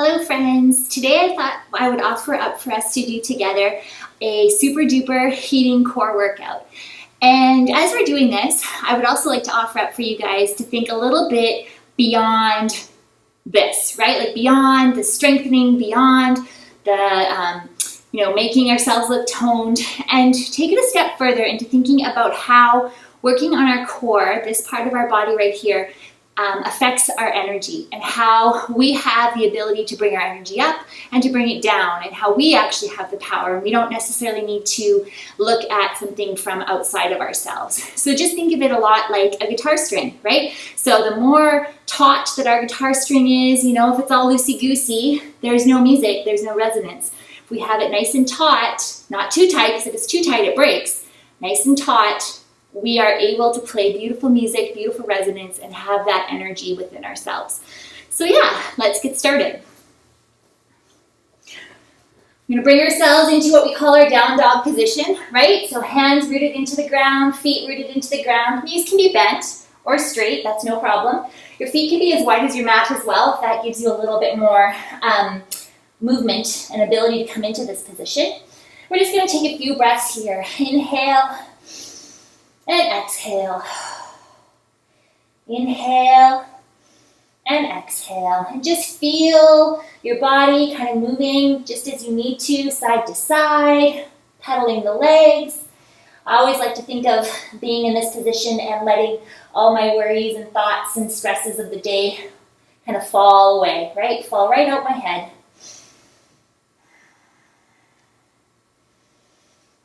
Hello friends! Today I thought I would offer up for us to do together a super duper heating core workout. And as we're doing this, I would also like to offer up for you guys to think a little bit beyond this, right? Like beyond the strengthening, beyond the making ourselves look toned, and take it a step further into thinking about how working on our core, this part of our body right here, affects our energy, and how we have the ability to bring our energy up and to bring it down, and how we actually have the power. We don't necessarily need to look at something from outside of ourselves. So just think of it a lot like a guitar string, right? So the more taut that our guitar string is, if it's all loosey-goosey, there's no music, there's no resonance. If we have it nice and taut, not too tight, because if it's too tight, it breaks. Nice and taut, we are able to play beautiful music, beautiful resonance, and have that energy within ourselves. So yeah, let's get started. We're gonna bring ourselves into what we call our down dog position, right? So hands rooted into the ground, feet rooted into the ground. Knees can be bent or straight, that's no problem. Your feet can be as wide as your mat as well, if that gives you a little bit more movement and ability to come into this position. We're just gonna take a few breaths here. Inhale and exhale. Inhale and exhale. And just feel your body kind of moving just as you need to side, pedaling the legs. I always like to think of being in this position and letting all my worries and thoughts and stresses of the day kind of fall away, right? Fall right out my head.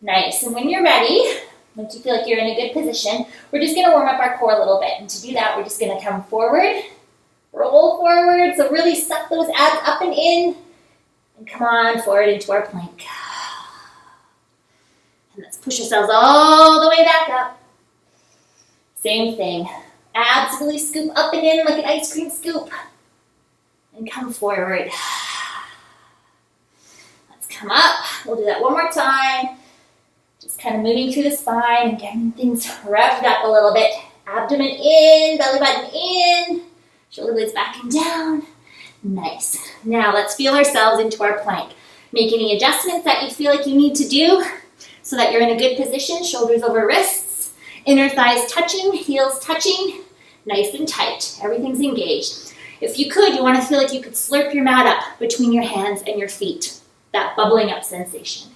Nice. And when you're ready, once you feel like you're in a good position, we're just going to warm up our core a little bit. And to do that, we're just going to come forward, roll forward. So really suck those abs up and in, and come on forward into our plank. And let's push ourselves all the way back up. Same thing. Abs really scoop up and in like an ice cream scoop. And come forward. Let's come up. We'll do that one more time. Just kind of moving through the spine and getting things revved up a little bit. Abdomen in, belly button in, shoulder blades back and down. Nice. Now let's feel ourselves into our plank. Make any adjustments that you feel like you need to do so that you're in a good position. Shoulders over wrists, inner thighs touching, heels touching, nice and tight. Everything's engaged. If you could, you want to feel like you could slurp your mat up between your hands and your feet. That bubbling up sensation.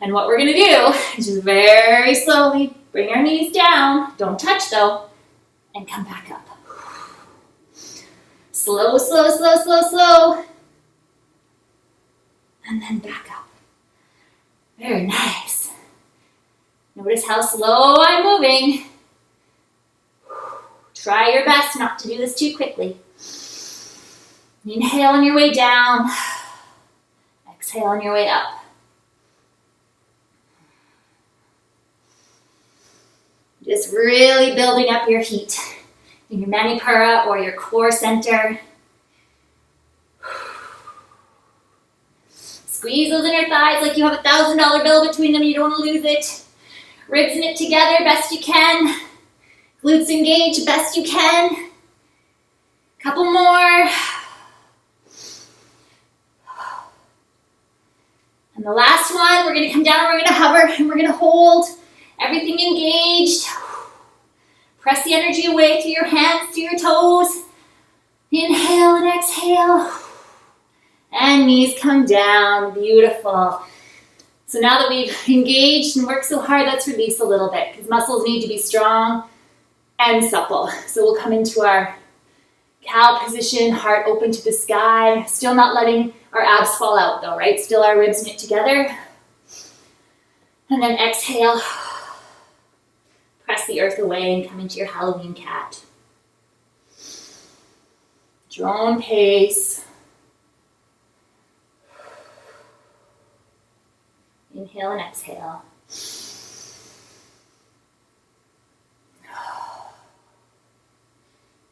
And what we're going to do is just very slowly bring our knees down. Don't touch though. And come back up. Slow, slow, slow, slow, slow. And then back up. Very nice. Notice how slow I'm moving. Try your best not to do this too quickly. Inhale on your way down. Exhale on your way up. Just really building up your heat in your manipura or your core center. Squeeze those inner thighs like you have a $1,000 bill between them. You don't want to lose it. Ribs knit together best you can. Glutes engaged best you can. Couple more. And the last one, we're going to come down, we're going to hover, and we're going to hold. Everything engaged. Press the energy away through your hands, through your toes. Inhale and exhale. And knees come down. Beautiful. So now that we've engaged and worked so hard, let's release a little bit, because muscles need to be strong and supple. So we'll come into our cow position, heart open to the sky. Still not letting our abs fall out though, right? Still our ribs knit together. And then exhale. Press the earth away and come into your Halloween cat. At your own pace. Inhale and exhale.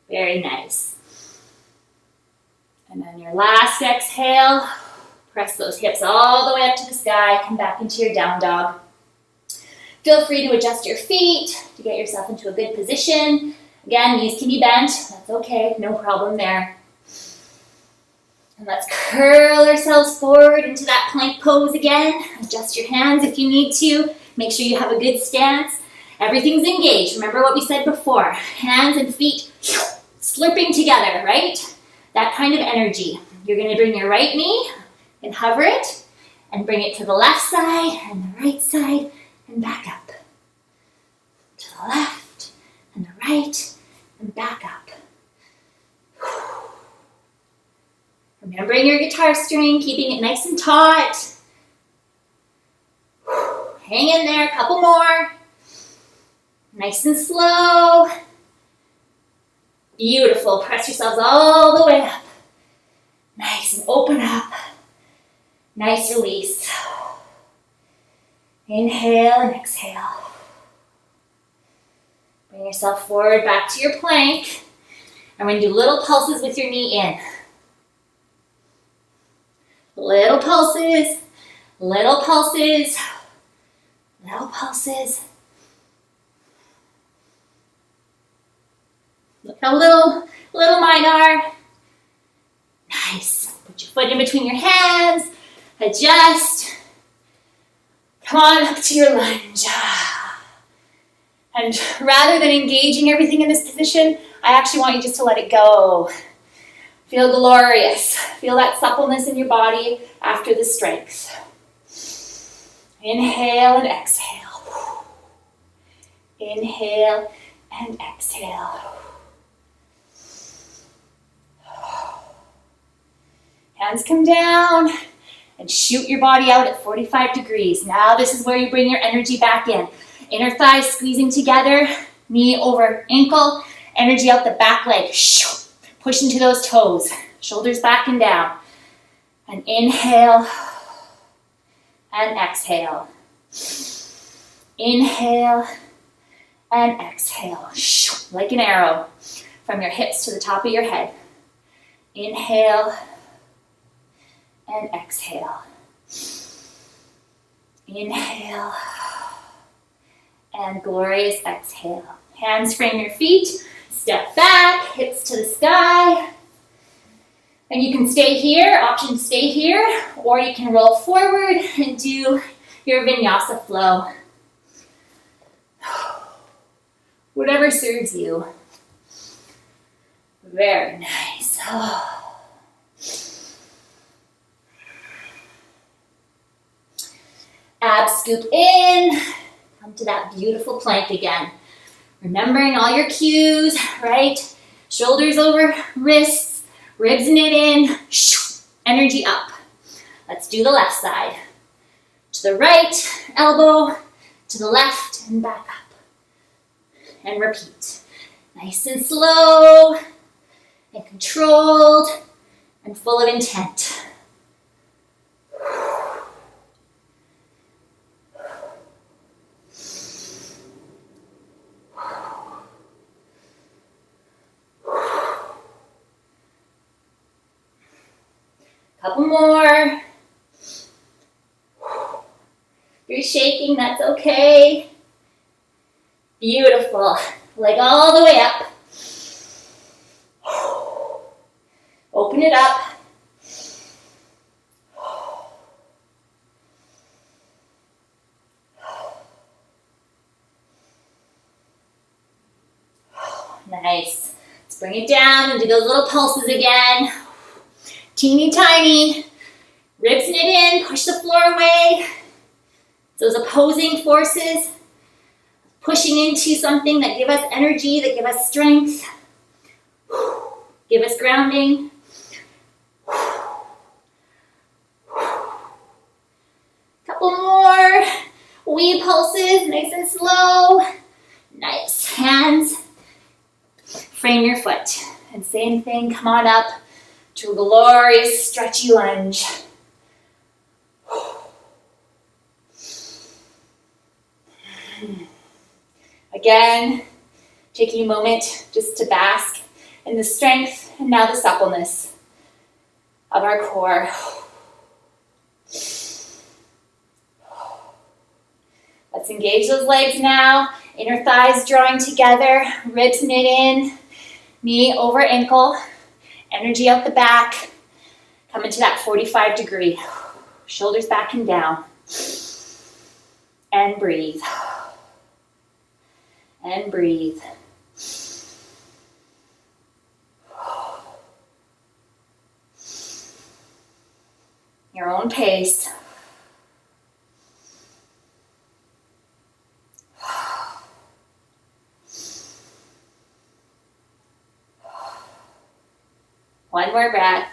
Very nice. And then your last exhale, press those hips all the way up to the sky. Come back into your down dog. Feel free to adjust your feet to get yourself into a good position. Again, knees can be bent. That's okay. No problem there. And let's curl ourselves forward into that plank pose again. Adjust your hands if you need to. Make sure you have a good stance. Everything's engaged. Remember what we said before. Hands and feet slurping together, right? That kind of energy. You're going to bring your right knee and hover it and bring it to the left side and the right side and back up. To the left and the right and back up. Remembering your guitar string, keeping it nice and taut. Hang in there, a couple more. Nice and slow. Beautiful. Press yourselves all the way up. Nice and open up. Nice release. Inhale and exhale. Bring yourself forward back to your plank. And we're going to do little pulses with your knee in. Little pulses, little pulses, little pulses. Look how little mine are. Nice. Put your foot in between your hands. Adjust. Come on up to your lunge. And rather than engaging everything in this position, I actually want you just to let it go. Feel glorious. Feel that suppleness in your body after the strength. Inhale and exhale. Inhale and exhale. Hands come down and shoot your body out at 45 degrees. Now this is where you bring your energy back in. Inner thighs squeezing together, knee over ankle, energy out the back leg. Push into those toes, shoulders back and down. And inhale and exhale. Inhale and exhale. Like an arrow from your hips to the top of your head. Inhale and exhale. Inhale and glorious exhale. Hands frame your feet. Step back, hips to the sky. And you can stay here, option to stay here, or you can roll forward and do your vinyasa flow. Whatever serves you. Very nice. Abs scoop in. Come to that beautiful plank again. Remembering all your cues, right? Shoulders over wrists, ribs knit in, energy up. Let's do the left side. To the right, elbow, to the left, and back up. And repeat. Nice and slow, and controlled, and full of intent. Couple more. If you're shaking, that's okay. Beautiful. Leg all the way up. Open it up. Nice. Let's bring it down and do those little pulses again. Teeny tiny, ribs knit in, push the floor away. Those opposing forces, pushing into something that give us energy, that give us strength, give us grounding. Couple more wee pulses, nice and slow. Nice. Hands, frame your foot. And same thing, come on up to a glorious stretchy lunge. Again, taking a moment just to bask in the strength and now the suppleness of our core. Let's engage those legs now. Inner thighs drawing together, ribs knit in, knee over ankle. Energy out the back. Come into that 45 degree. Shoulders back and down. And breathe. And breathe. Your own pace. One more breath.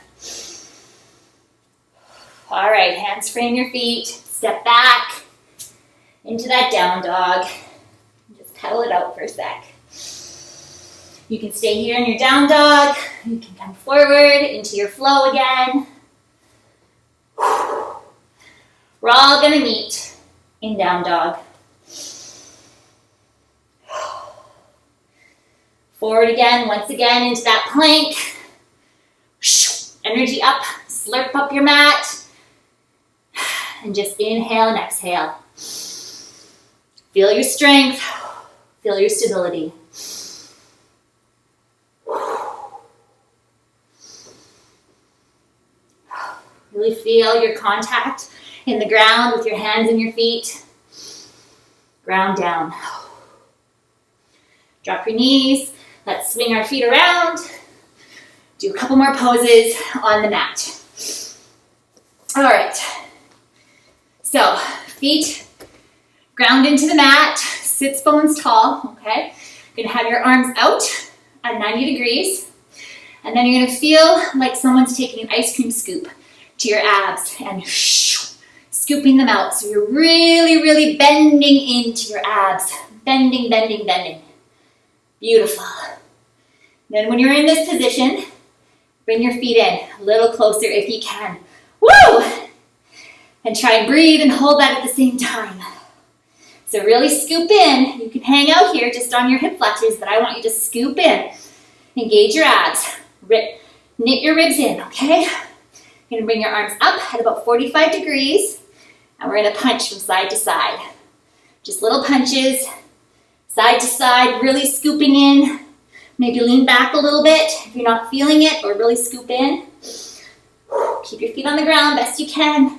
All right, hands frame your feet. Step back into that down dog. Just pedal it out for a sec. You can stay here in your down dog. You can come forward into your flow again. We're all gonna meet in down dog. Forward again, once again into that plank. Energy up, slurp up your mat. And just inhale and exhale. Feel your strength, feel your stability. Really feel your contact in the ground with your hands and your feet. Ground down. Drop your knees. Let's swing our feet around. Do a couple more poses on the mat. All right. So, feet ground into the mat, sits bones tall, okay? You're gonna have your arms out at 90 degrees, and then you're gonna feel like someone's taking an ice cream scoop to your abs and scooping them out. So you're really, really bending into your abs. Bending, bending, bending. Beautiful. Then when you're in this position, bring your feet in a little closer if you can. Woo! And try and breathe and hold that at the same time. So really scoop in. You can hang out here just on your hip flexors, but I want you to scoop in. Engage your abs. Knit your ribs in, okay? You're gonna bring your arms up at about 45 degrees, and we're gonna punch from side to side. Just little punches, side to side, really scooping in. Maybe lean back a little bit if you're not feeling it, or really scoop in. Keep your feet on the ground best you can.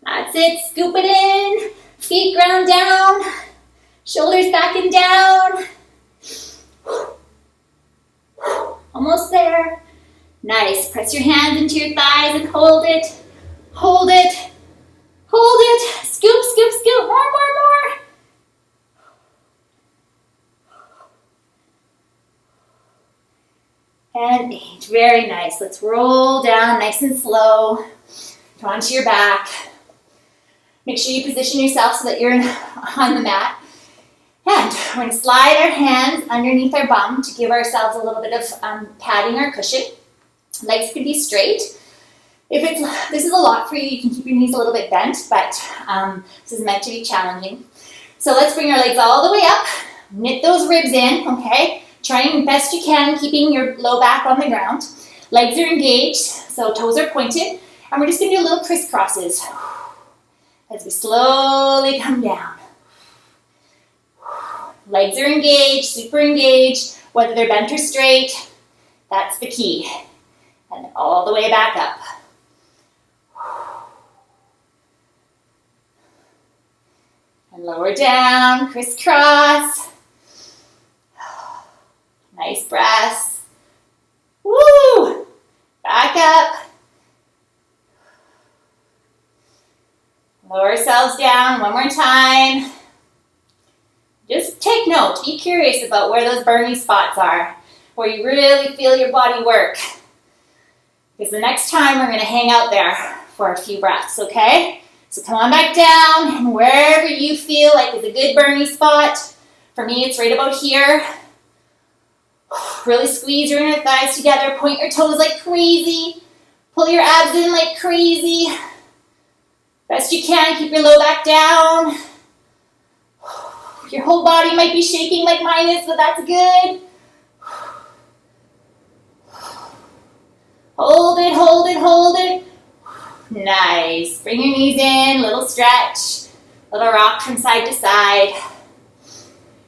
That's it, scoop it in. Feet ground down. Shoulders back and down. Almost there. Nice. Press your hands into your thighs and hold it. Hold it. Hold it. Scoop, scoop, scoop. More, more, more. And 8. Very nice. Let's roll down nice and slow. Come onto your back. Make sure you position yourself so that you're on the mat. And we're going to slide our hands underneath our bum to give ourselves a little bit of padding or cushion. Legs can be straight. If this is a lot for you, you can keep your knees a little bit bent, but this is meant to be challenging. So let's bring our legs all the way up. Knit those ribs in, okay? Trying best you can, keeping your low back on the ground. Legs are engaged, so toes are pointed. And we're just going to do little crisscrosses as we slowly come down. Legs are engaged, super engaged, whether they're bent or straight. That's the key. And then all the way back up. And lower down, crisscross. Nice breaths. Woo! Back up. Lower ourselves down one more time. Just take note. Be curious about where those burning spots are, where you really feel your body work. Because the next time we're going to hang out there for a few breaths, okay? So come on back down, and wherever you feel like is a good burning spot. For me, it's right about here. Really squeeze your inner thighs together. Point your toes like crazy. Pull your abs in like crazy. Best you can, keep your low back down. Your whole body might be shaking like mine is, but that's good. Hold it, hold it, hold it. Nice. Bring your knees in, little stretch, little rock from side to side.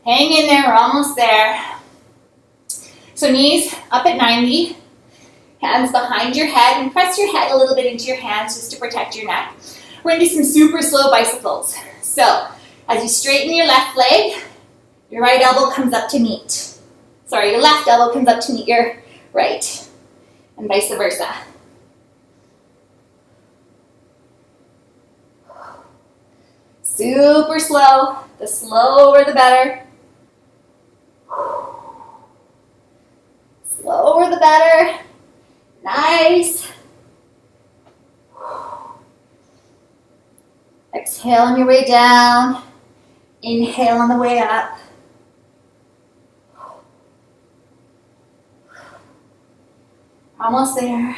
Hang in there, we're almost there. So knees up at 90, hands behind your head, and press your head a little bit into your hands just to protect your neck. We're gonna do some super slow bicycles. So as you straighten your left leg, your right elbow comes up to meet. Sorry, your left elbow comes up to meet your right, and vice versa. Super slow. The slower the better. Slower the better. Nice. Exhale on your way down. Inhale on the way up. Almost there.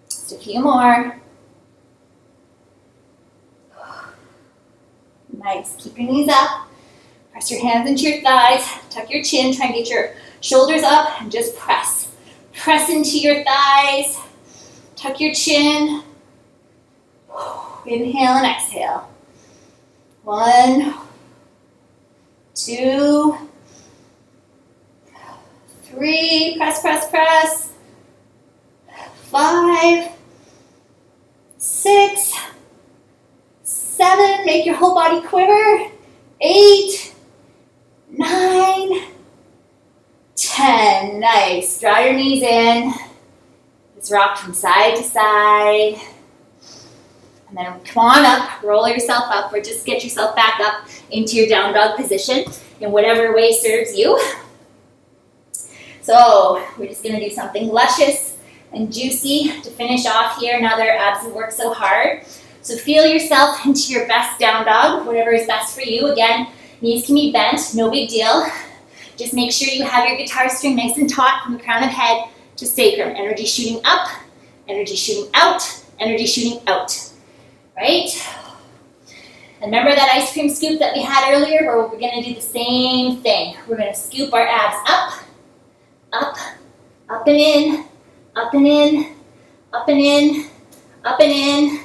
Just a few more. Nice. Keep your knees up. Press your hands into your thighs. Tuck your chin. Try and get your shoulders up and just press. Press into your thighs. Tuck your chin. Inhale and exhale. 1, 2, 3. Press, press, press. 5, 6, 7. Make your whole body quiver. 8, 9, 10. Nice. Draw your knees in. Just rock from side to side. And then come on up, roll yourself up, or just get yourself back up into your down dog position in whatever way serves you. So we're just gonna do something luscious and juicy to finish off here now that our abs have worked so hard. So feel yourself into your best down dog, whatever is best for you. Again, knees can be bent, no big deal. Just make sure you have your guitar string nice and taut from the crown of head to sacrum. Energy shooting up, energy shooting out, energy shooting out. Right? And remember that ice cream scoop that we had earlier where we're going to do the same thing. We're going to scoop our abs up, up, up and in, up and in, up and in, up and in.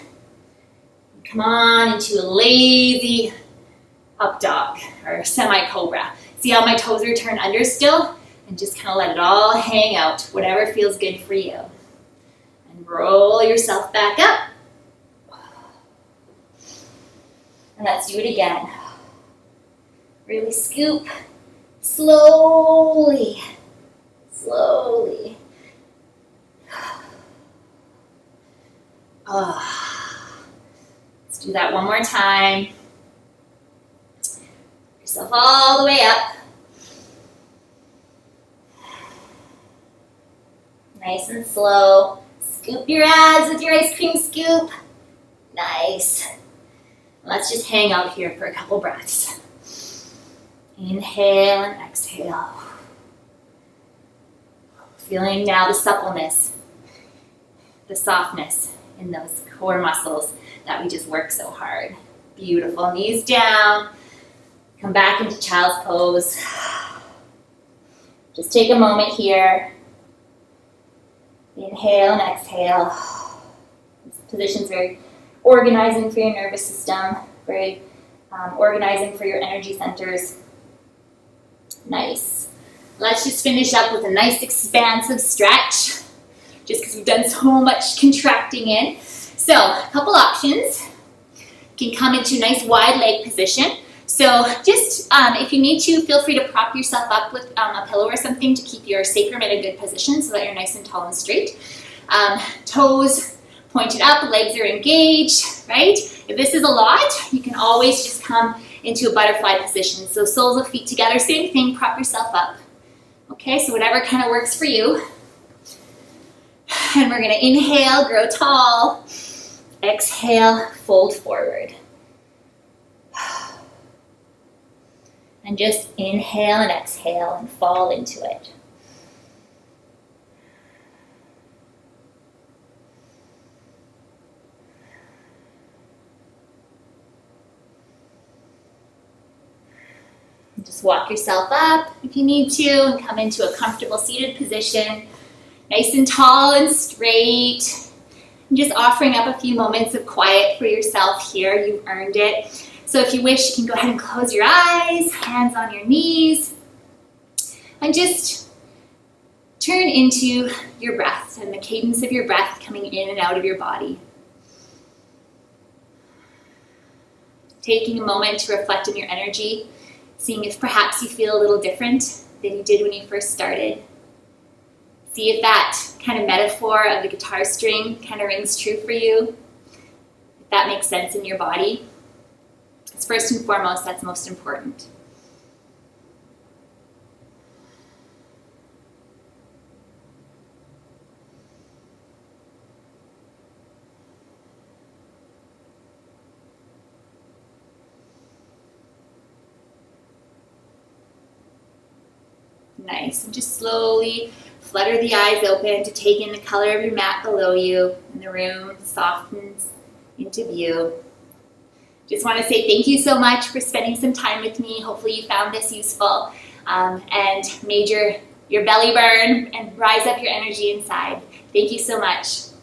Come on into a lazy up dog or semi-cobra. See how my toes are turned under still? And just kind of let it all hang out, whatever feels good for you. And roll yourself back up. And let's do it again. Really scoop, slowly, slowly. Let's do that one more time. Yourself all the way up. Nice and slow. Scoop your abs with your ice cream scoop. Nice. Let's just hang out here for a couple breaths. Inhale and exhale. Feeling now the suppleness, the softness in those core muscles that we just worked so hard. Beautiful. Knees down. Come back into child's pose. Just take a moment here. Inhale and exhale. This position's very organizing for your nervous system, very organizing for your energy centers. Nice. Let's just finish up with a nice expansive stretch, just because we've done so much contracting in. So, a couple options. You can come into a nice wide leg position. So just, if you need to, feel free to prop yourself up with a pillow or something to keep your sacrum in a good position so that you're nice and tall and straight. Toes pointed up, legs are engaged, right? If this is a lot, you can always just come into a butterfly position. So soles of feet together, same thing, prop yourself up. Okay, so whatever kind of works for you. And we're gonna inhale, grow tall. Exhale, fold forward. And just inhale and exhale and fall into it. Just walk yourself up if you need to and come into a comfortable seated position. Nice and tall and straight. And just offering up a few moments of quiet for yourself here. You've earned it. So if you wish, you can go ahead and close your eyes, hands on your knees, and just turn into your breath and the cadence of your breath coming in and out of your body. Taking a moment to reflect on your energy, seeing if perhaps you feel a little different than you did when you first started. See if that kind of metaphor of the guitar string kind of rings true for you, if that makes sense in your body. Because first and foremost, that's most important. Nice, and just slowly flutter the eyes open to take in the color of your mat below you, and the room softens into view. Just want to say thank you so much for spending some time with me. Hopefully you found this useful and made your belly burn and rise up your energy inside. Thank you so much.